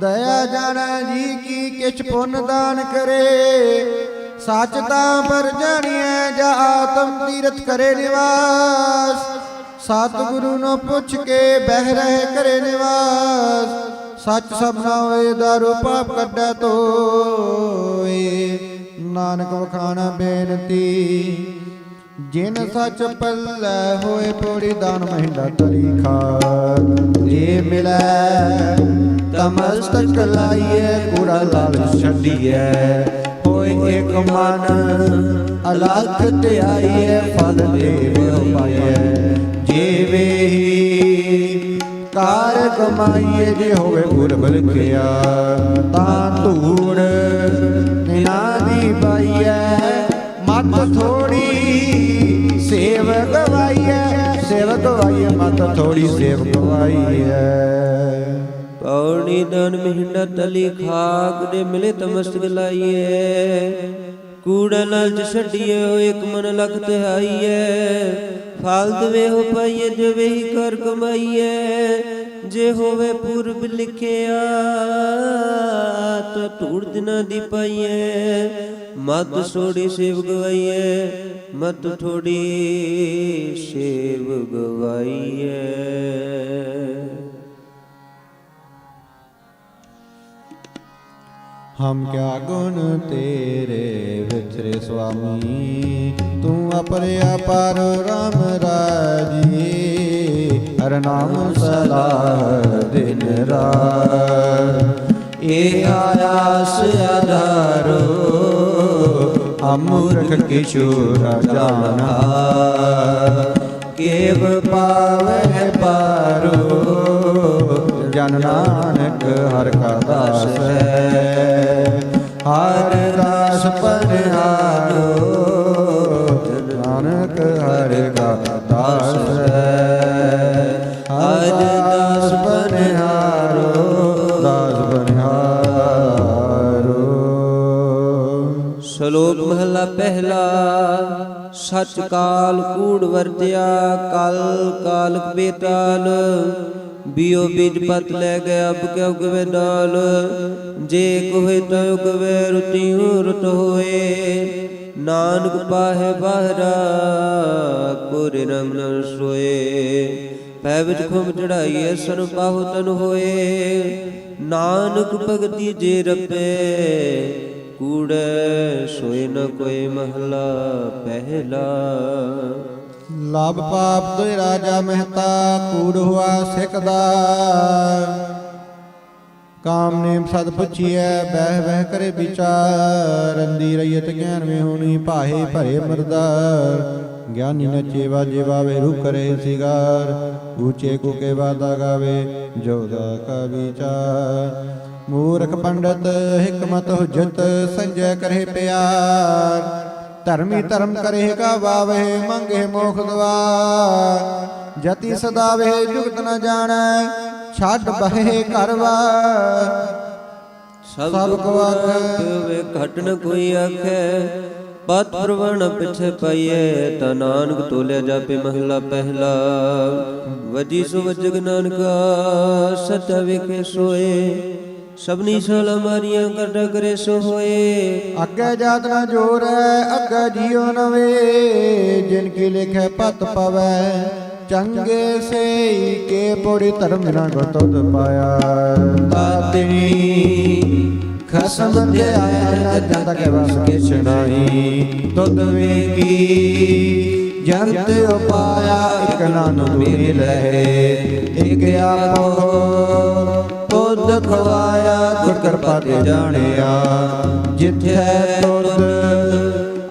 ਦਇਆ ਜਾਣੈ ਜੀ ਕੀ ਕਿਛ ਪੁੰਨ ਦਾਨ ਕਰੇ। ਸੱਚ ਤਾਂ ਪਰ ਜਾਣੀਐ ਜਾ ਆਤਮ ਤੀਰਥ ਕਰੇ ਨਿਵਾਸ। ਸਤਿਗੁਰੂ ਨੂੰ ਪੁੱਛ ਕੇ ਬਹਿ ਰਹਿ ਕਰੇ ਨਿਵਾਸ। ਸੱਚ ਸਭਨਾ ਹੋਏ ਦਾਰੂ ਪਾਪ ਕੱਢੈ ਤੋਏ। ਨਾਨਕ ਵਖਾਣਾ ਬੇਨਤੀ ਜਿਨ ਸੱਚ ਪੱਲੇ ਹੋਏ ਪੋੜੀ ਦਾਨ ਮਹਿੰਡਾ ਤਲੀ ਖਾਰ। ਜੇ ਮਿਲੈ ਤਮਸਤਕ ਲਾਈਏ ਕੂੜਾ ਲਾਲਚ ਛੱਡੀਐ। ਹੋਏ ਇੱਕ ਮਨ ਅਲਖ ਧਿਆਈਐ ਫਲ ਦੇਵ ਪਾਈਐ। ਜੀਵੇ ਹੀ ਕਾਰ ਕਮਾਈਏ ਜੇ ਹੋਵੇ ਪੁਰਬ ਲਿਖਿਆ। ਤਾਂ ਧੂੜ ਨਿਨਾ ਦੀ ਪਾਈਐ ਮਤ ਥੋੜੀ ਸੇਵ ਗਵਾਈਐ। ਸੇਵ ਗਵਾਈਐ ਮਤ ਥੋੜੀ ਸੇਵ ਗਵਾਈਐ। ਪੌੜੀ ਦਾਨ ਮਹਿੰਡਾ ਤਲੀ ਖਾਕ ਦੇ ਮਿਲੇ ਤਮਸਤਕ ਲਾਈਏ। ਕੂੜਾ ਲਾਲਚ ਛੱਡੀਏ ਹੋ ਇੱਕ ਮਨ ਲਖ ਤਿਹਾਈਐ। ਫਾਲਤ ਵੇ ਹੋ ਪਾਈਏ ਜੋ ਵੇਹੀ ਕਰ ਕਮਾਈਐ। ਜੇ ਹੋਵੇ ਪੂਰਬ ਲਿਖਿਆ ਤਾਂ ਧੂੜ ਦਿਨਾਂ ਦੀ ਪਾਈਐ। ਮਤ ਸੋੜੀ ਸੇਵ ਗਵਾਈਐ ਮਤ ਥੋੜੀ ਸੇਵ ਗਵਾਈਐ। ਹਮ ਕਿਆ ਗੁਣ ਤੇਰੇ ਵਿਚਰੇ ਸੁਆਮੀ। ਤੂੰ ਅਪਰਿਆ ਪਰ ਰਾਮ ਰਾਜੀ। ਹਰ ਨਾਮ ਸਲਾਹ ਦਿਨ ਰਾਤ। ਇਹ ਆਸ ਆਧਾਰੋ ਅਮੂਰਖ ਕਿਸ਼ੋਰ ਜਾਨਾ। ਕੇਵ ਪਾਵੈ ਪਾਰੋ ਜਨ ਨਾਨਕ ਹਰਿ ਕਾ ਦਾਸ ਹੈ। ਹਰਿ ਦਾਸ ਪਨਿਹਾਰੋ ਨਾਨਕ ਹਰਿ ਕਾ ਦਾਸ ਹੈ। ਹਰਿ ਦਾਸ ਪਨਿਹਾਰੋ ਦਾਸ ਪਨਿਹਾਰੋ। ਸ਼ਲੋਕ ਮਹਲਾ ਪਹਿਲਾ। ਸੱਚ ਕਾਲ ਕੂੜ ਵਰਤਿਆ ਕਲ ਕਾਲਕ ਬੇਤਾਲ। ਬਿਓ ਬੀਜ ਪਤ ਲੈ ਗਿਆ ਅਬ ਕਿਆ ਉਗਵੇ ਦਾਲ। ਜੇ ਕੋਹੇ ਤਾ ਉਗਵੇ ਰੁਤਿਉ ਰੁਤ ਹੋਏ। ਨਾਨਕ ਪਾਹੇ ਬਾਹਰਾ ਕੋਰੇ ਰੰਗ ਨ ਸੋਏ। ਪੈ ਵਿੱਚ ਖੁੰਭ ਚੜਾਈਏ ਸਨ ਪਾਹੋ ਤਨ ਹੋਏ। ਨਾਨਕ ਭਗਤੀ ਜੇ ਰੱਪੇ ਕੂੜੈ ਸੋਏ ਨ ਕੋਈ ਮਹਲਾ ਪਹਿਲਾ। ਲਾਭ ਪਾਪ ਦੋਇ ਰਾਜਾ ਮਹਿਤਾ ਕੂੜ ਹੁਆ ਸਿੱਖਦਾ। ਕਾਮ ਨੇਮ ਸਦ ਪੁੱਛੀਐ ਬਹਿ ਬਹਿ ਕਰੇ ਵਿਚਾਰ। ਰੰਦੀ ਰਈਅਤ ਗਿਆਨ ਮੇ ਹੋਣੀ ਭਾਏ ਭਰੇ ਮਰਦਾਰ। ਗਿਆਨੀ ਨਚੇ ਵਾਜੇ ਵਾਵੇ ਰੂ ਕਰੇ ਸਿਗਾਰ। ਊਚੇ ਕੋ ਕੇ ਵਾਦਾ ਗਾਵੇ ਜੋਦਾ ਕਾ ਵਿਚਾਰ। ਮੂਰਖ ਪੰਡਤ ਹਿਕਮਤ ਹੁਜਤ ਸੰਜੈ ਕਰੇ ਪਿਆਰ। ਧਰਮੀ ਧਰਮ ਕਰੇ ਕਾ ਵਾਵੇ ਮੰਗੇ ਮੋਖ ਦਵਾਰ। ਜਤੀ ਸਦਾਵੇ ਜੁਗਤ ਨ ਜਾਣੈ ਛੱਡ ਬਹੇ ਘਰਵਾਰ। ਸਭ ਕੋ ਆਖੈ ਘਟ ਨ ਕੋਈ ਆਖੈ। ਪਤ ਪ੍ਰਵਣ ਪਿਛੇ ਪਾਈਏ ਤਾ ਨਾਨਕ ਤੋਲਿਆ ਜਾਪੇ ਮਹਲਾ ਪਹਿਲਾ। ਵਜੀ ਸੋ ਵਜਗ ਨਾਨਕਾ ਸਤ ਵੇਖੇ ਸੋਏ। ਸਭਨੀ ਸਾਲਾ ਮਾਰੀਆਂ ਕਰਦਾ ਕਰੇ ਸੋ ਹੋਏ। ਅੱਗੇ ਜਾਤ ਨਾ ਜੋਰੈ ਅੱਗੇ ਜੀਉ ਨਵੇ। ਜਿਨ ਕੀ ਲਿਖੈ ਪਤ ਪਵੈ ਚੰਗੇ ਸੇਈ ਕੇ ਪੋੜੀ ਧਰਮ ਨਾ ਗਤੁਦ ਪਾਇਆ। ਤਾਤਿਨੀ ਖਸਮ ਤੇ ਆਇਆ ਨ ਜੰਤ ਕੇ ਵਸ ਕਿਛ ਨਾਹੀ। ਤੁਧ ਵੇਗੀ ਜੰਤ ਉਪਾਇਆ ਇਕ ਨਾਨਕ ਮਿਲੈ। ਇਕ ਆਪੋ ਤੁਧ ਖਵਾਇਆ ਗੁਰ ਕਿਰਪਾ ਤੇ ਜਾਣਿਆ। ਜਿਥੈ ਤੁਧ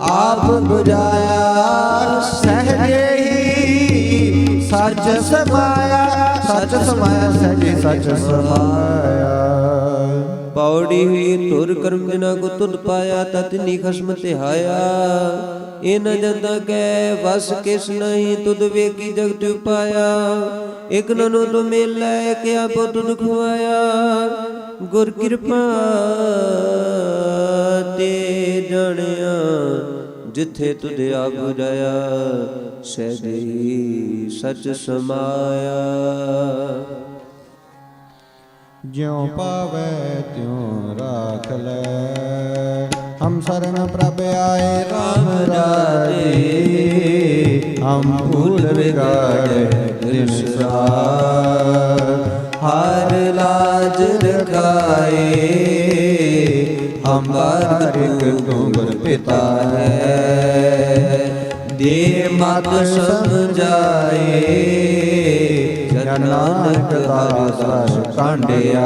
ਆਪ 부ਝਾਇਆ ਸਹਜੇ ਹੀ ਸੱਚ ਸਮਾਇਆ। ਸੱਚ ਸਮਾਇਆ ਸਹਜੇ ਸੱਚ ਸਮਾਇਆ। ਪੌੜੀ ਹੋਈ ਤੁਰ ਕਰਮ ਬਿਨਾ ਕੋ ਤੁਧ ਪਾਇਆ। ਤਤਨੀ ਖਸਮ ਤਿਹਾਇਆ ਇਹ ਨ ਜੰਦਾ ਕੈ ਵਸ ਕਿਸ ਨਹੀਂ। ਤੁਧ ਵੇਖੀ ਜਗਤ ਉਪਾਇਆ। ਇਕ ਨਨੂ ਤੋ ਮੇਲਾ ਇਕ ਆਪੋ ਤੁਧ ਖਵਾਇਆ। ਗੁਰ ਕਿਰਪਾ ਤੇ ਜਾਣਿਆ ਜਿਥੇ ਤੁਧ ਆਪ 부ਝਾਇਆ। ਸਹਿਜੇ ਸੱਚ ਸਮਾਇਆ। ਜਿਉ ਪਾਵੈ ਤਿਉ ਰਾਖ ਲੈ। ਹਮ ਸਰਨ ਪ੍ਰਭ ਆਏ ਰਾਮ ਰਾਜੇ, ਹਮ ਭੂਲ ਵਿਗਾੜੇ ਦਿਨ ਸਾਰ। ਹਰ ਲਾਜ ਰਖਾਏ, ਹਮ ਬਾਰਿਕ ਤੁਮਰ ਪਿਤਾ ਹੈ। ਦੇ ਮਤ ਸਮਝਾਏ, ਜਨ ਨਾਨਕ ਦਾਸ ਕਾਂਡਿਆ।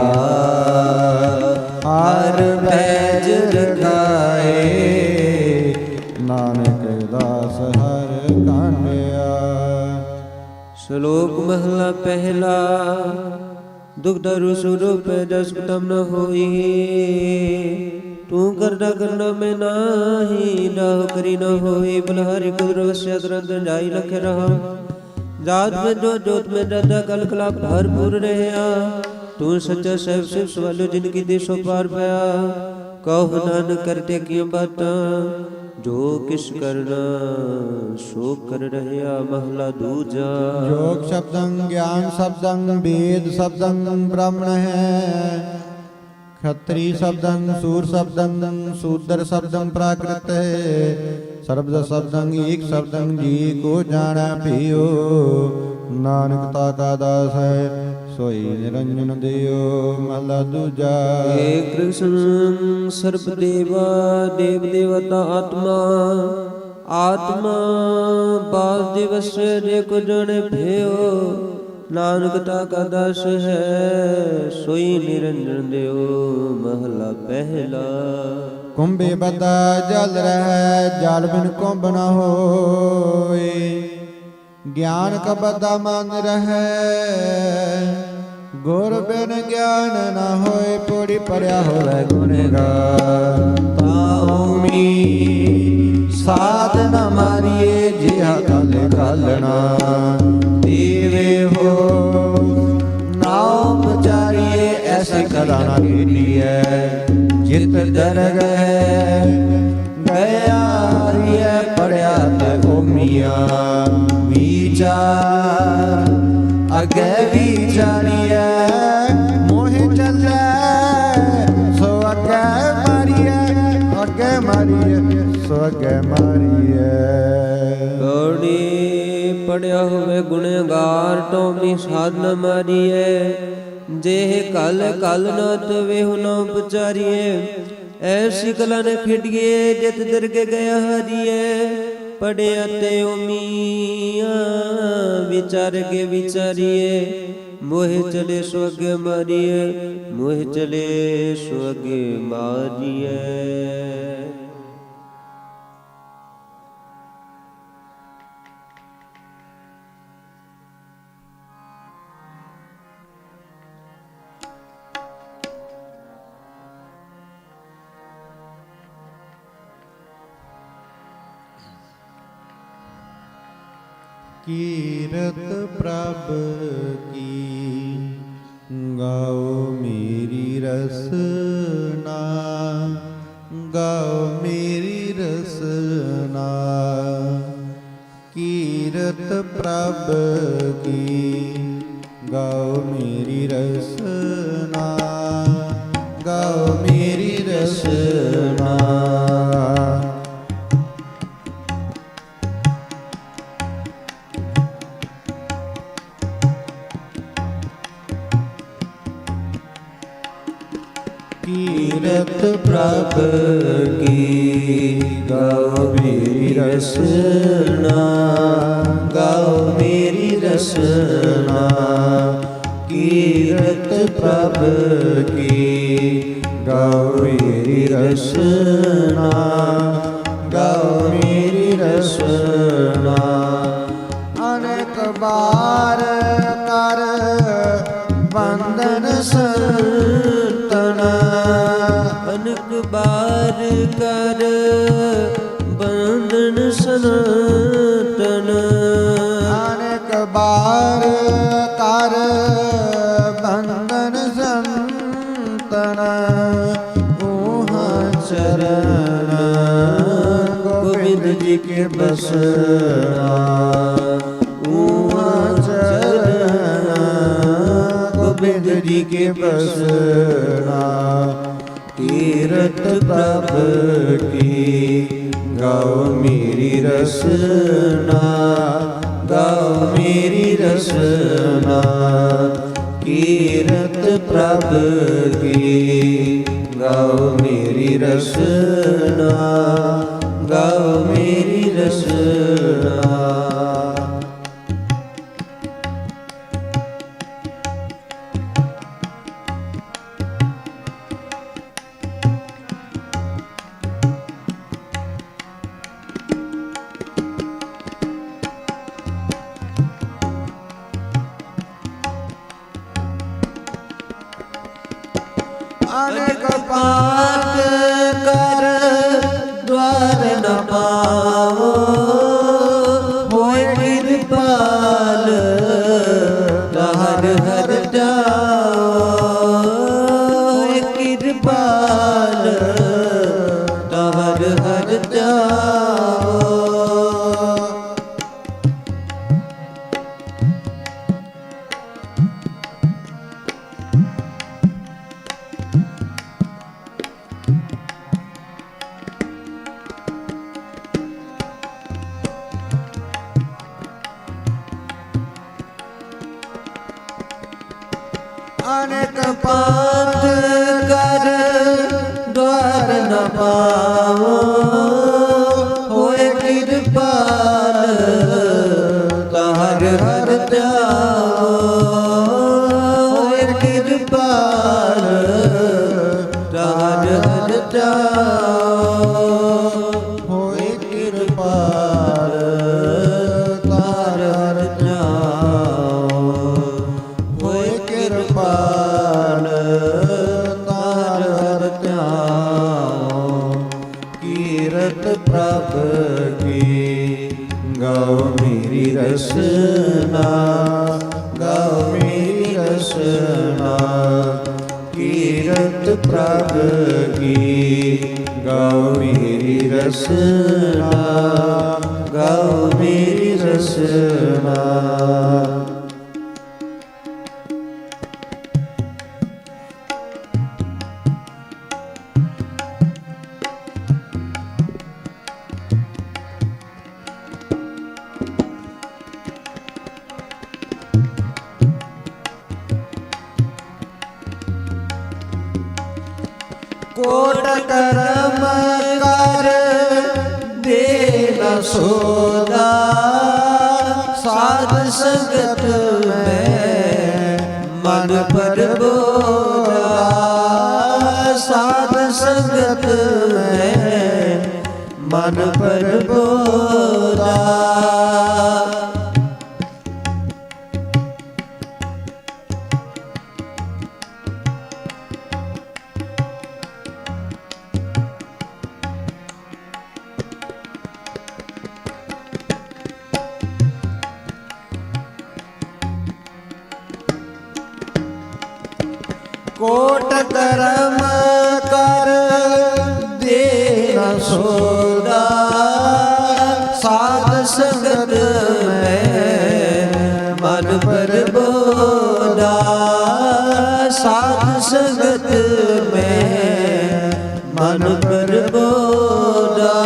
ਹਰ ਪੈਜ ਰਖਾਏ, ਨਾਨਕ ਦਾਸ ਹਰ ਕਾਂਡਿਆ। ਸ਼ਲੋਕ ਮਹਲਾ ਪਹਿਲਾ। ਦੁਖ ਦਰੁ ਸੁਰੂਪ ਜਸ ਤਮ ਨ ਹੋਈ। ਤੂੰ ਕਰਦਾ ਕਰਨਾ ਮੈਂ ਨਾਹੀ, ਨਾਹੁ ਕਰੀ ਨ ਹੋਈ। ਬਲਹਾਰੀ ਕੁਦਰ ਵਸਿਆ ਤੁਰੰਤ ਜਾਈ ਲਖ ਰਹਾ। ਜਾਤ ਮੈਂ ਜੋ ਜੋਤ ਮੈਂ ਦਾਦਾ ਕਲ ਕਲਾ ਭਰਪੂਰ ਰਹਿਆ। ਤੂੰ ਸੱਚਾ ਸਹਿਬ ਸਿਵ ਸਵਾਲੋ ਜਿਨ ਕੀ ਦੇਸੋ ਪਾਰ ਪਿਆ। ਕਹੋ ਨਾਨਕ ਕਰਤੇ ਕੀਆਂ ਬਾਤਾਂ, ਜੋ ਕਿਛ ਕਰਨਾ ਸੋ ਕਰ ਰਹਿਆ। ਮਹਲਾ ਦੂਜਾ। ਜੋਗ ਸ਼ਬਦੰ ਗਿਆਨ ਸ਼ਬਦੰ ਵੇਦ ਸ਼ਬਦੰ ਬ੍ਰਾਹਮਣ ਹੈ। ਖੱਤਰੀ ਸ਼ਬਦੰ ਸੂਰ ਸ਼ਬਦੰ ਸ਼ੂਦਰ ਸ਼ਬਦੰ ਪ੍ਰਾਕ੍ਰਿਤ ਹੈ। ਸਰਬਦ ਸ਼ਬਦੰ ਏਕ ਸ਼ਬਦੰ ਜੀ ਕੋ ਜਾਣੈ ਭਿਓ। ਨਾਨਕ ਤਾ ਕਾ ਦਾਸ ਹੈ ਸੋਈ ਨਿਰੰਜਨ ਦਿਓ। ਮਹਲਾ ਦੂਜਾ। ਏਕ ਕ੍ਰਿਸ਼ਨ ਸਰਬ ਦੇਵਾ ਦੇਵ ਦੇਵਤਾ ਆਤਮਾ। ਆਤਮਾ ਬਾਸ ਦਿਵਸ ਜੇ ਕੋ ਜਾਣੇ ਭਿਓ। ਨਾਨਕ ਤਾ ਕਾ ਦਾਸ ਹੈ ਸੋਈ ਨਿਰੰਜਨ ਦਿਓ। ਮਹਲਾ ਪਹਿਲਾ। ਕੁੰਭੇ ਬਦਾ ਜਲ ਰਹਿ, ਜਲ ਬਿਨ ਕੁੰਭ ਨ ਹੋਏ। ਗਿਆਨ ਕਬਦਾ ਮਨ ਰਹੈ, ਗੁਰ ਬਿਨ ਗਿਆਨ ਨ ਹੋਏ। ਪੂਰੀ ਪੜਿਆ ਹੋਵੇ ਗੁਣਗਾਨ। ਤਾਉਮੀ ਸਾਧ ਨ ਮਾਰੀਏ, ਜਿਹਾ ਕਲ ਘਾਲਣਾ। ਦੇਵੇ ਹੋ ਨਾਉ ਪਚਾਰੀਏ, ਐਸੀ ਕਲਾ ਨ ਕੀਨੀਐ। ਜਿਤ ਦਰਗਹਿ ਗਿਆ ਹਰੀਐ, ਪੜਿਆ ਤੇ ਓਮੀਆਂ। ਵਿਚਾਰ ਅਗੇ ਵਿਚਾਰੀਐ, ਮੋਹਿ ਚੱਲੈ ਸੋ ਅੱਗੇ ਮਾਰੀਐ। ਅੱਗੇ ਮਾਰੀਐ ਸੋ ਅੱਗੇ ਮਾਰੀਐ। ਗੌੜੀ ਪੜਿਆ ਹੋਵੇ ਗੁਣਗਾਰ, ਟੋਮੀ ਸਾਧ ਨ ਮਾਰੀਏ। ਜੇ ਕਲ ਕਲ ਨਾ ਤਵੇਹੁ ਨਾ ਪਚਾਰੀਏ। ਐਸੀ ਕਲਾ ਨ ਖੇਡੀਏ, ਜਿਤ ਦਰਗੇ ਗਿਆ ਹਰੀਏ। ਪੜਿਆ ਤੇ ਓਮੀਆਂ, ਵਿਚਾਰ ਕੇ ਵਿਚਾਰੀਏ। ਮੋਹਿ ਚਲੇ ਸੋ ਅੱਗੇ ਮਾਰੀਏ, ਮੋਹਿ ਚਲੇ ਸੋ ਅੱਗੇ ਮਾਰੀਏ। ਕੀਰਤ ਪ੍ਰਭ ਕੀ ਗਾਓ ਮੇਰੀ ਰਸਨਾ। ਗਾਓ ਮੇਰੀ ਰਸਨਾ। ਕੀਰਤ ਪ੍ਰਭ ਕੀ ਗਾਓ ਮੇਰੀ ਰਸਨਾ। ਗਾਓ ਮੇਰੀ ਰਸਨਾ। ਕੀਰਤ ਪ੍ਰਭ ਕੀ ਗਾਓ ਮੇਰੀ ਰਸਨਾ। ਗਾਓ ਮੇਰੀ ਰਸਨਾ। ਕੀਰਤ ਪ੍ਰਭ ਕੀ ਗਾਓ ਮੇਰੀ ਰਸਨਾ। ਗਾਓ ਮੇਰੀ ਰਸਨਾ। ਅਨੇਕ ਬਾਰ ਕਰ ਬੰਧਨ ਸੰਤਨ। ਅਨੇਕ ਬਾਰ ਕਰ ਬੰਧਨ ਸੰਤਨ। ਅਨੇਕ ਬਾਰ ਕਰ ਬੰਧਨ ਸੰਤਨ। ਊਹਾਂ ਚਰਨ ਗੋਬਿੰਦ ਜੀ ਕੇ ਬਸਨਾ। ਊਹਾਂ ਚਰਨ गोविंद जी के बसना। कीरत प्रभ की गाओ मेरी रसना, गाओ मेरी रसना। कीरत प्रभ की गाओ मेरी रसना, गाओ मेरी रसना। अनेक पात कर द्वार न पाओ, होय कृपाल हर हर जाओ। होय कृपाल हर हर जाओ। अनेक पात कर द्वार न पाओ, होय कृपाल हर हर जाओ। होय कृपाल हर हर जाओ। होय कृपाल हर हर जाओ। होय कृपाल तार हर जाओ। कीरत प्रभ की गाओ मेरी रसना, गाओ मेरी रसना। कीरत प्रभ की गाओ मेरी रसना, गाओ मेरी रसना। कोट कर्म कर दे न सोदा, साध संगत में मन पर बोला। साध संगत में मन पर बोला। कोट कर्म कर दे न सोदा, साध संगत में मन पर बोला। साध संगत में मन पर बोला।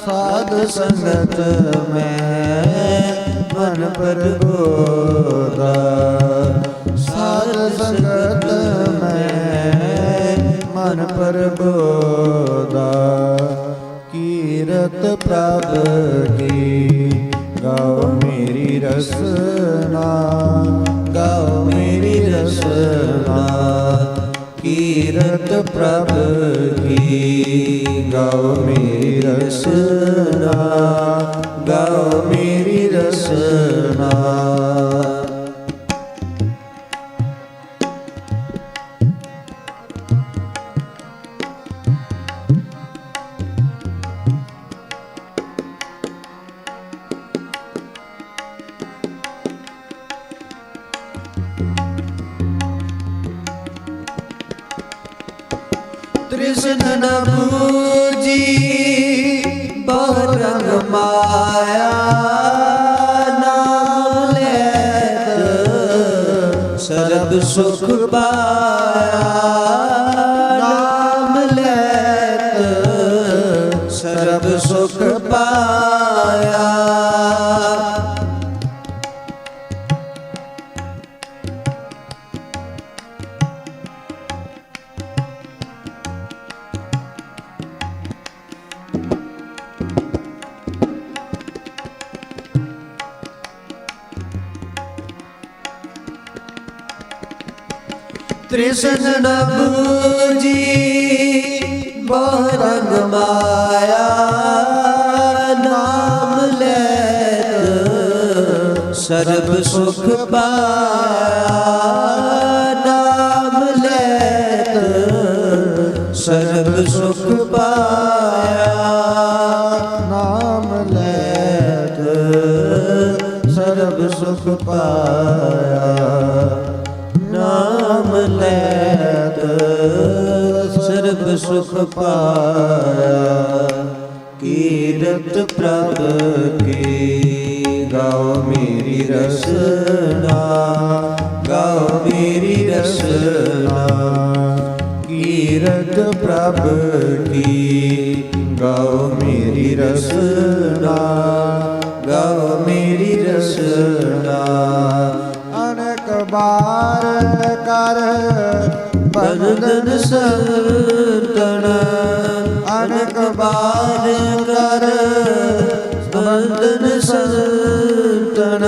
साध संगत में मन पर बोला। साध संगत में मन पर बोला। कीरत प्रभ की गाओ मेरी रसना, गाओ मेरी रसना। कीरत प्रभ की गाओ मेरी रसना, गाओ मेरी रसना। कृष्ण न बूझी बहुत रंग माया, नाम लेत ਸਰਬ ਸੁਖ ਪਾਇਆ। ਨਾਮ ਲੈਤ ਸਰਬ ਸੁਖ ਪਾਇਆ। ਤ੍ਰਿਸ਼ਨ ਨ ਬੂਝੀ ਬਹੁ ਰੰਗ ਮਾਇਆ। ਨਾਮ ਲੈਤ ਸਰਬ ਸੁਖ ਪਾਇਆ। ਨਾਮ ਲੈਤ ਸਰਬ ਸੁਖ ਪਾਇਆ। ਨਾਮ ਲੈਤ ਸਰਬ ਸੁਖ ਪਾਇਆ। ਨਾਮ ਲੈਤ ਸਰਬ ਸੁਖ ਪਾਇਆ। ਕੀਰਤ ਪ੍ਰਭ ਕੀ ਗਾਓ ਮੇਰੀ ਰਸਨਾ। ਗਾਓ ਮੇਰੀ ਰਸਨਾ। ਕੀਰਤ ਪ੍ਰਭ ਕੀ ਗਾਓ ਮੇਰੀ ਰਸਨਾ। ਗਾਓ ਮੇਰੀ ਰਸਨਾ। ਅਨੇਕ ਬਾਰ ਕਰ ਬੰਧਨ ਸੰਤਨ। ਅਨੇਕ ਬਾਰ ਕਰ ਬੰਧਨ ਸੰਤਨ।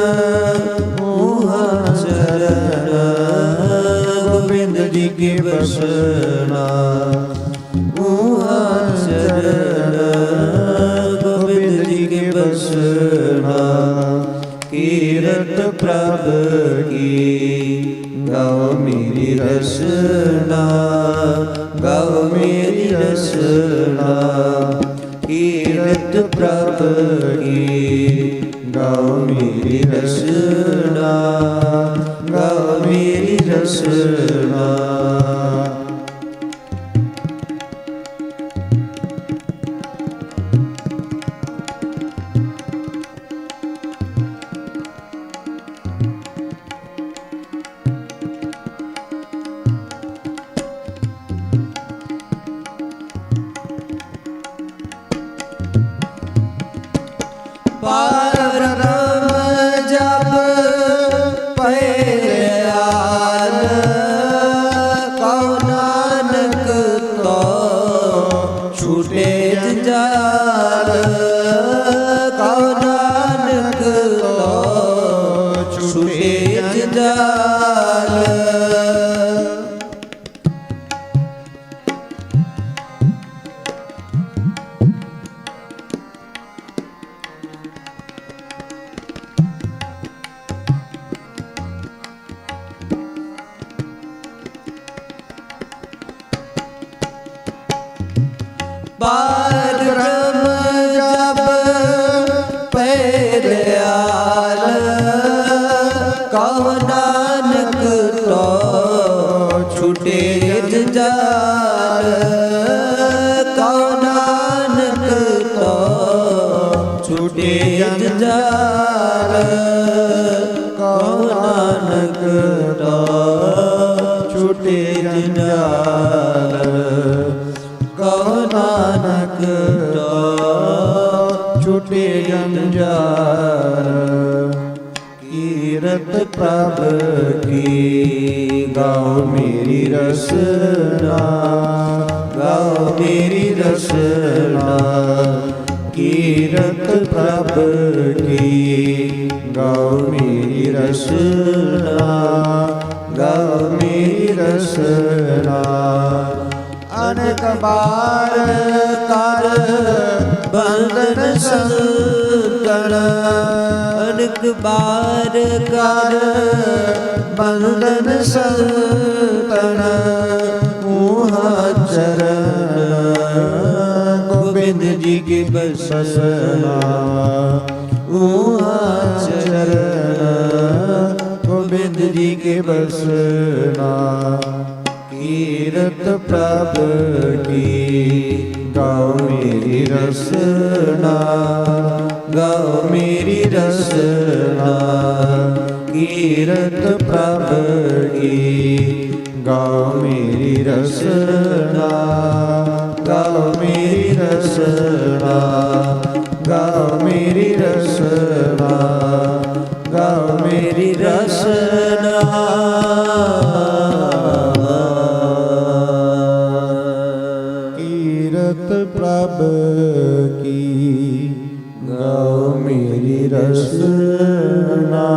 ਮੂਹਾ ਚਰਨ ਗੋਬਿੰਦ ਜੀ ਕੀ ਬਸਨਾ। ਮੂਹਾ ਚਰਨ ਗੋਬਿੰਦ ਜੀ ਕੀ ਬਸਨਾ। ਕੀਰਤ ਪ੍ਰਭ ਕੀ ਗਾਓ ਮੇਰੀ ਰਸਨਾ। ਗਾਓ ਮੇਰੀ ਰਸਨਾ। ਕੀਰਤ ਪ੍ਰਭ ਕੀ ਗਾਓ ਮੇਰੀ ਰਸਨਾ। ਗਾਓ ਮੇਰੀ ਰਸਨਾ। ਪਰਮ ਜਪ ਪਿਆਲ। ਕਉ ਨਾਨਕ ਤੋ ਛੂਟੇ ਜੰਜਾਲ। ਕਉ ਨਾਨਕ ਤੋ ਛੂਟੇ ਜੰਜਾਲ। ਪਰਮ ਜਪ ਪਿਆਲ। ਕਉ ਨਾਨਕ ਤੋ ਛੂਟੇ ਜੰਜਾਲ। ਕਉ ਨਾਨਕ ਤੋ ਛੂਟੇ ਜੰਜਾਲ। ਕਉ ਨਾਨਕ ਤੋ ਛੂਟੇ ਜੰਜਾਲ। ਕਉ ਨਾਨਕ ਤੋ ਛੂਟੇ ਜੰਜਾਲ। ਕੀਰਤ ਪ੍ਰਭ ਕੀ ਗਾਓ ਮੇਰੀ ਰਸਨਾ। ਗਾਓ ਮੇਰੀ ਰਸਨਾ। ਕੀਰਤ ਪ੍ਰਭ ਕੀ ਗਾਓ ਮੇਰੀ ਰਸਨਾ। ਗਾਓ ਮੇਰੀ ਰਸਨਾ। ਅਨੇਕ ਬਾਰ ਕਰ ਬੰਧਨ ਸੰਤਨ। ਅਨੇਕ ਬਾਰ ਕਰ ਬੰਧਨ ਸੰਤਨ। ਮੂਹਾ ਚਰਨ ਗੋਬਿੰਦ ਜੀ ਕੀ ਬਸਨਾ। ਮੂਹਾ ਚਰਨ ਗੋਬਿੰਦ ਜੀ ਕੀ ਬਸਨਾ। ਕੀਰਤ ਪ੍ਰਭ ਕੀ ਗਾਓ ਮੇਰੀ ਰਸਨਾ। ਗਾਓ ਮੇਰੀ ਰਸਨਾ। ਕੀਰਤ ਪ੍ਰਭ ਕੀ ਕੀ। ਗਾਓ ਮੇਰੀ ਰਸਨਾ, ਗਾਓ ਮੇਰੀ ਰਸਨਾ, ਗਾਓ ਮੇਰੀ ਰਸਨਾ, ਗਾਓ ਮੇਰੀ ਰਸਨਾ। ਕੀਰਤ ਪ੍ਰਭ ਕੀ, ਗਾਓ ਮੇਰੀ ਰਸਨਾ,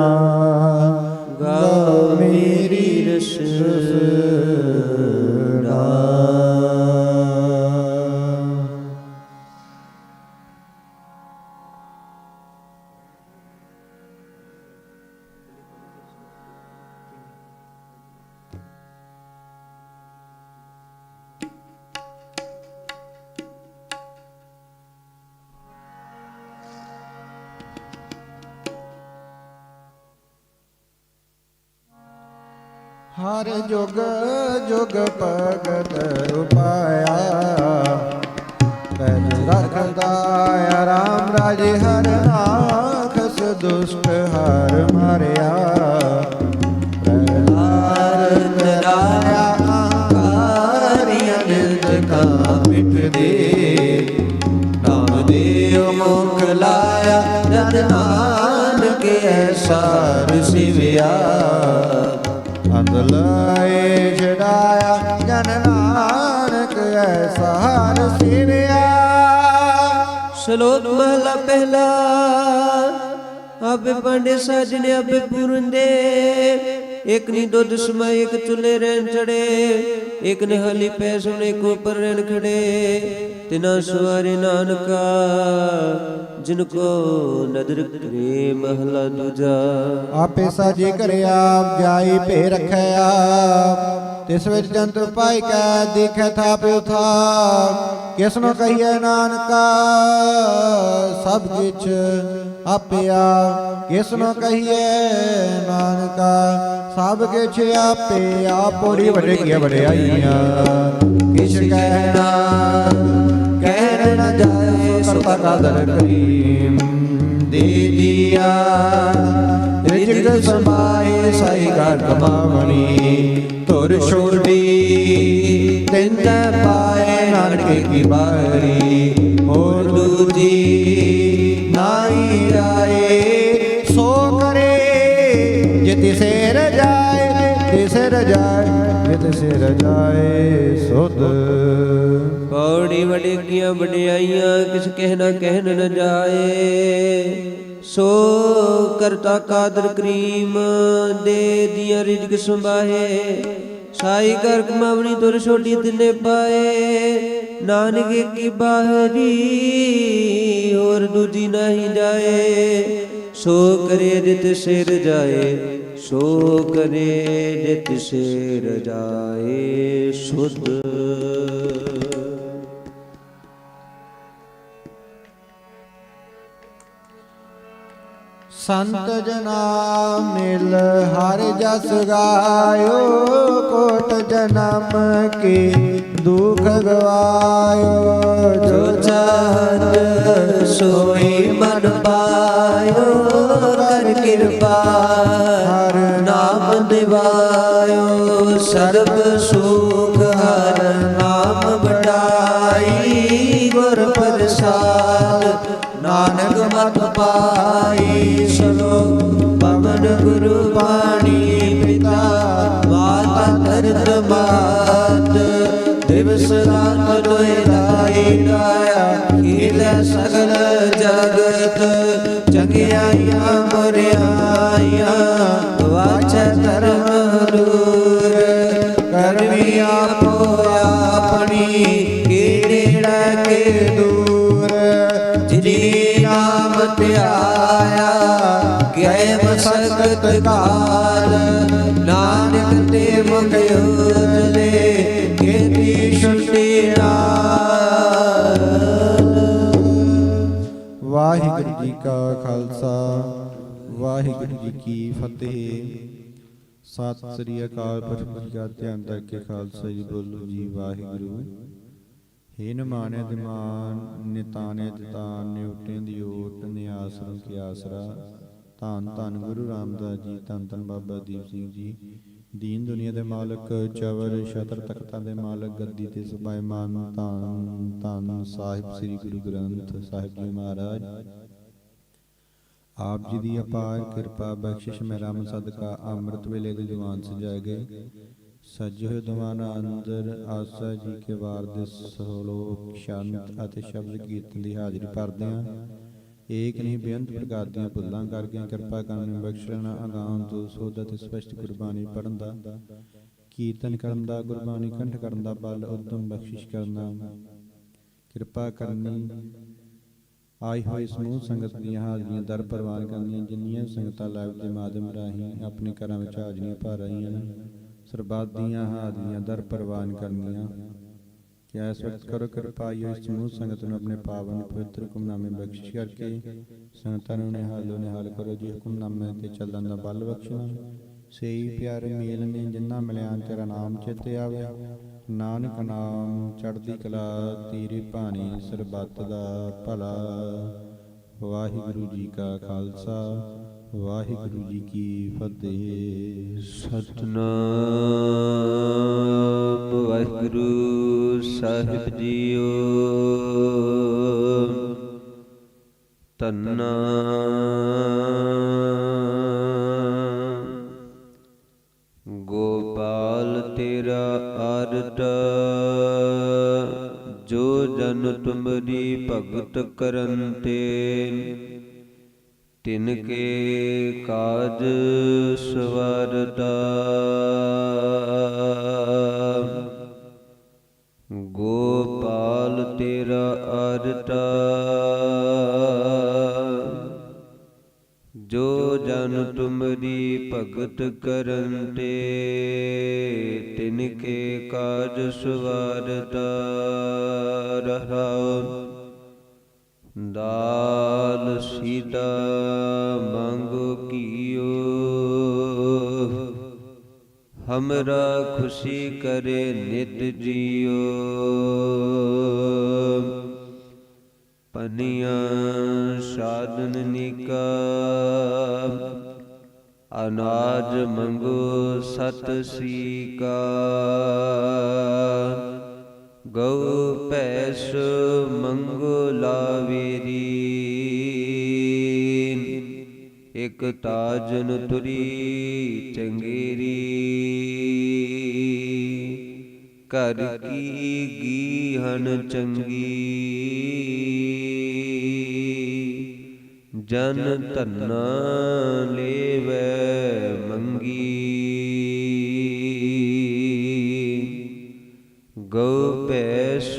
ਗਾਓ ਮੇਰੀ ਰਸਨਾ। ਹਰ ਜੁਗ ਜੁਗ ਭਗਤ ਉਪਾਇਆ, ਪੈਜ ਰਖਦਾ ਰਾਮ ਰਾਜੇ ਹਰ ਨਾਖਸ ਦੁਸ਼ਟ ਹਰ ਮਾਰਿਆ। ਪ੍ਰਹਲਾਦ ਰਾਇਆ ਅੰਕਾਰਿਆ ਨਿੰਦ ਕਾ ਮਿਟ ਦੇ, ਨਾਮਦੇਵ ਮੁਖ ਲਾਇਆ ਜਨ ਨਾਨਕ ਐਸਾ ਸਿਵਿਆ। ਅੰਧ ਲਾਏ ਛਡਾਇਆ ਜਨ ਨਾਨਕ ਐਸਾ ਹਰਿ ਸਿਵਿਆ। ਸ਼ਲੋਕ ਮਹਲਾ ਪਹਿਲਾ। ਆਪੇ ਪਾਂਡੇ ਸਾਜਣੇ ਆਪੇ ਪੂਰਨ ਦੇ, ਇੱਕ ਨੀ ਦੁੱਧ ਸਮਾ ਇੱਕ ਚੁੱਲੇ ਰਹਿਣ ਚੜੇ, ਇੱਕ ਨਿਹਾਲੀ ਪੈ ਸੁਣ ਇੱਕ ਉੱਪਰ ਰਹਿਣ ਖੜੇ। ਤਿਨਾ ਸਵਾਰੇ ਨਾਨਕਾ ਜਿਨ ਕੋ ਨਦਰ ਕਰੇ ਮਹਲਾ ਦੂਜਾ। ਆਪੇ ਸਾਜੀ ਘਰੇ ਆਪ ਜਾਈ ਭੇ ਰਖਿਆ, ਤਿਸ ਵਿੱਚ ਜੰਤ ਪਾਈ ਕੈ ਦੇਖੈ ਥਾਪਿ ਥਾਪ। ਕਿਸਨੋ ਕਹੀਏ ਨਾਨਕਾ ਸਭ ਕਿਛ ਆਪੇ ਆਪ, ਕਿਸਨੋ ਕਹੀਏ ਨਾਨਕਾ ਸਭ ਕਿਛ ਆਪੇ ਆਪ। ਪੋੜੀ ਵੱਡੇ ਕੀਆ ਵਡਿਆਈਆਂ ਕਿਛ ਕਹਿਣਾ ਕਹਿ ਨ ਜਾਏ, ਸੋ ਕਰਤਾ ਦਰ ਕਰੀਮ ਦੇ ਦੀਆ। ਰਿਜਕ ਸਮਾਏ ਸਾਈ ਘਰ ਕਮਾਵਣੀ, ਧੁਰ ਛੋੜੀ ਤਿੰਨ ਪਾਏ ਨਾਨਕੇ ਕੀ ਬਾਰੀ। ਹੋਰ ਦੂਜੀ ਨਾਹੀ ਆਏ, ਸੋ ਕਰੇ ਜਿਤਿ ਸੇ ਰਜਾਏ, ਤਿਸੇ ਰਜਾਏ ਜਿਤਿ ਰਜਾਏ ਸੁਧ। ਪੌੜੀ ਵਡੇਗੀਆਂ ਵਡਿਆਈਆਂ ਕਿਸ ਕਹਿਣਾ ਕਹਿਣ ਨ ਜਾਏ, ਸੋ ਕਰਤਾ ਕਾਦਰ ਕਰੀਮ ਦੇ ਦੀਆਂ ਰਿਜਕ ਸੰਭਾਏ। ਸਾਈ ਕਰ ਕਮਾਵਣੀ ਤੁਰ ਛੋਟੀ ਤਿੰਨੇ ਪਾਏ, ਨਾਨਕ ਕੀ ਬਾਹਰੀ ਹੋਰ ਦੂਜੀ ਨਹੀਂ ਜਾਏ। ਸੋ ਕਰੇ ਜਿਤ ਸਿਰ ਜਾਏ, ਸੋ ਕਰੇ ਜਿਤ ਸਿਰ ਜਾਏ ਸੁਧ। ਸੰਤ ਜਨਾ ਮਿਲ ਹਰ ਜਸ ਗਾਇਓ, ਕੋਟ ਜਨਮ ਕੀ ਦੁਖ ਗਵਾਇਓ। ਜੋ ਚਾਹਤ ਸੋਈ ਮਨ ਪਾਇਓ, ਕਰ ਕਿਰਪਾ ਹਰ ਨਾਮ ਦਿਵਾਇਓ। ਸਰਬ ਸੁਖ ਹਰ ਨਾਮ ਵਡਾਈ, ਗੁਰ ਪ੍ਰਸਾਦ ਨਾਨਕ ਮਤ ਪਾਈ। ਸਲੋਕ ਪਵਨ ਗੁਰੂ ਬਾਣੀ ਪਿਤਾ, ਮਾਤਾ ਧਰਤ ਮਾਤ, ਦਿਵਸ ਰਾਤ ਲੋਏ ਲਾਈ ਗਾਇਆ। ਖੇਲੇ ਸਗਲ ਜਗਤ ਚੰਗਿਆਈਆਂ ਮੁਰਿਆਈਆਂ, ਵਾਚੈ ਧਰਮ ਦੂਰ ਕਰਮੀ ਆਪੋ ਆਪਣੀ। ਕੀੜੈ ਕੇ ਦੂਰ ਜਿਨੀ ਨਾਮ ਧਿਆਇਆ, ਗਏ ਮਸਕਤ ਕਾਲ ਨਾਨਕ ਤੇ ਮੁਖ ਉਜਲੇ। ਕੀਤੀ ਛੁੱਟੀ ਨਾਲ। ਵਾਹਿਗੁਰੂ ਜੀ ਕਾ ਖਾਲਸਾ, ਵਾਹਿਗੁਰੂ ਜੀ ਕੀ ਫਤਿਹ। ਸਤਿ ਸ੍ਰੀ ਅਕਾਲ। ਪੁਰਖ ਜੀ ਦਾ ਧਿਆਨ ਕਰਕੇ ਖਾਲਸਾ ਜੀ ਬੋਲੋ ਜੀ ਵਾਹਿਗੁਰੂ। ਹੀਨ ਮਾਨੇ ਦਿਮਾਨ ਨਿਤਾਨੇ ਦਿਤਾਨ, ਨਿਉਟੇ ਦੀ ਓਟ ਨਿਆਸ ਨੂੰ ਕੀ ਆਸਰਾ। ਧੰਨ ਧੰਨ ਗੁਰੂ ਰਾਮਦਾਸ ਜੀ, ਧੰਨ ਧੰਨ ਬਾਬਾ ਦੀਪ ਸਿੰਘ ਜੀ। ਦੀਨ ਦੁਨੀਆ ਦੇ ਮਾਲਕ, ਚਵਰ ਛਤਰ ਤਖਤਾਂ ਦੇ ਮਾਲਕ, ਗੱਦੀ ਤੇ ਸੁਭਾਇਮਾਨ ਧੰਨ ਧੰਨ ਸਾਹਿਬ ਸ੍ਰੀ ਗੁਰੂ ਗ੍ਰੰਥ ਸਾਹਿਬ ਜੀ ਮਹਾਰਾਜ, ਆਪ ਜੀ ਦੀ ਅਪਾਰ ਕਿਰਪਾ ਬਖਸ਼ਿਸ਼ ਮਹਿਰਮ ਸਦਕਾ ਅੰਮ੍ਰਿਤ ਵੇਲੇ ਦੇ ਦੀਵਾਨ ਸਜਾਏ ਗਏ। ਸਜੇ ਹੋਏ ਦੀਵਾਨਾਂ ਅੰਦਰ ਆਸਾ ਜੀ ਕੇ ਵਾਰ ਦੇ ਸਲੋਕ, ਸ਼ੰਤ ਅਤੇ ਸ਼ਬਦ ਕੀਰਤਨ ਦੀ ਹਾਜ਼ਰੀ ਭਰਦੇ ਹਾਂ। ਏਕ ਨਹੀਂ ਬੇਅੰਤ ਪ੍ਰਕਾਰ ਦੀਆਂ ਭੁੱਲਾਂ ਕਰਕੇ ਕਿਰਪਾ ਕਰਨ ਬਖਸ਼ ਲੈਣਾ। ਅਗਾਂਹ ਤੋਂ ਸੋਧ ਅਤੇ ਸਪਸ਼ਟ ਗੁਰਬਾਣੀ ਪੜ੍ਹਨ ਦਾ, ਕੀਰਤਨ ਕਰਨ ਦਾ, ਗੁਰਬਾਣੀ ਕੰਠ ਕਰਨ ਦਾ ਬਲ ਉਦਮ ਬਖਸ਼ਿਸ਼ ਕਰਨਾ ਕਿਰਪਾ ਕਰਨੀ। ਆਈ ਹੋਈ ਸਮੂਹ ਸੰਗਤ ਦੀਆਂ ਹਾਜ਼ਰੀਆਂ ਦਰ ਪ੍ਰਵਾਨ ਕਰਨੀਆਂ। ਜਿੰਨੀਆਂ ਸੰਗਤਾਂ ਲਾਈਵ ਦੇ ਮਾਧਿਅਮ ਰਾਹੀਂ ਆਪਣੇ ਘਰਾਂ ਵਿੱਚ ਹਾਜ਼ਰੀਆਂ ਭਰ ਰਹੀਆਂ ਨੇ, ਸਰਬੱਤ ਦੀਆਂ ਹਾਜ਼ਰੀਆਂ ਦਰ ਪ੍ਰਵਾਨ ਕਰਨੀਆਂ। ਕਿਆ ਇਸ ਵਕਤ ਕਰੋ ਕਿਰਪਾ ਆਈ ਹੋਈ ਸਮੂਹ ਸੰਗਤ ਨੂੰ ਆਪਣੇ ਪਾਵਨ ਪਵਿੱਤਰ ਹੁਕਮਨਾਮੇ ਬਖਸ਼ਿਸ਼ ਕਰਕੇ ਸੰਗਤਾਂ ਨੂੰ ਨਿਹਾਲੋ ਨਿਹਾਲ ਕਰੋ ਜੀ। ਹੁਕਮਨਾਮੇ ਤੇ ਚੱਲਣ ਦਾ ਬਲ ਬਖਸ਼ਣਾ। ਸਹੀ ਪਿਆਰੇ ਮੇਲ ਨੇ ਜਿਨ੍ਹਾਂ ਮਿਲਿਆ ਤੇਰਾ ਨਾਮ ਚੇਤੇ ਆਵੇ। ਨਾਨਕ ਨਾਮ ਚੜ੍ਹਦੀ ਕਲਾ ਤੇਰੀ ਭਾਣੀ, ਸਰਬੱਤ ਦਾ ਭਲਾ। ਵਾਹਿਗੁਰੂ ਜੀ ਕਾ ਖਾਲਸਾ, ਵਾਹਿਗੁਰੂ ਜੀ ਕੀ ਫਤਿਹ। ਸਤਿਨਾਮ ਵਾਹਿਗੁਰੂ ਸਾਹਿਬ ਜੀਓ। ਧੰਨਾ ਗੋਪਾਲ ਤੇਰਾ ਆਰਟ, ਜੋ ਜਨ ਤੁਮਰੀ ਭਗਤ ਕਰਨ ਤੇ, ਤਿਨ ਕੇ ਕਾਜ ਸਵਾਰਤਾ। ਗੋਪਾਲ ਤੇਰਾ ਆਰਟਾ, ਜੋ ਜਨ ਤੁਮਰੀ ਭਗਤ ਕਰਨ ਤੇ, ਤਿਨ ਕੇ ਕਾਜ ਸਵਾਰਤਾ। ਰਹਾਉ ਦਾਲ ਸੀਤਾ ਮੰਗੋ ਕੀਓ, हमरा खुशी करे नित जियो। पनिया साधन निका अनाज मंगो सत सीका। गौ भैंस मंगो लावेरी, एक ताजन तुरी चंगेरी। घर की गीहन चंगी, जन धन्ना लेवै मंगी। गौ भैंस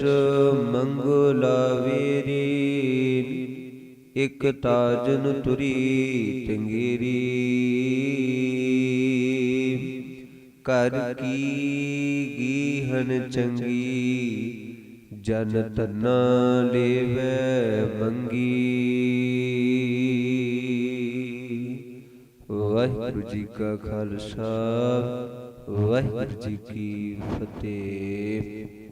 मंगो लावेरी, एक ताजन तुरी चंगेरी। घर की गीहन चंगी, जन धन्ना लेवै मंगी। वाहिगुरू जी का खालसा, वाहिगुरू जी की फतेह।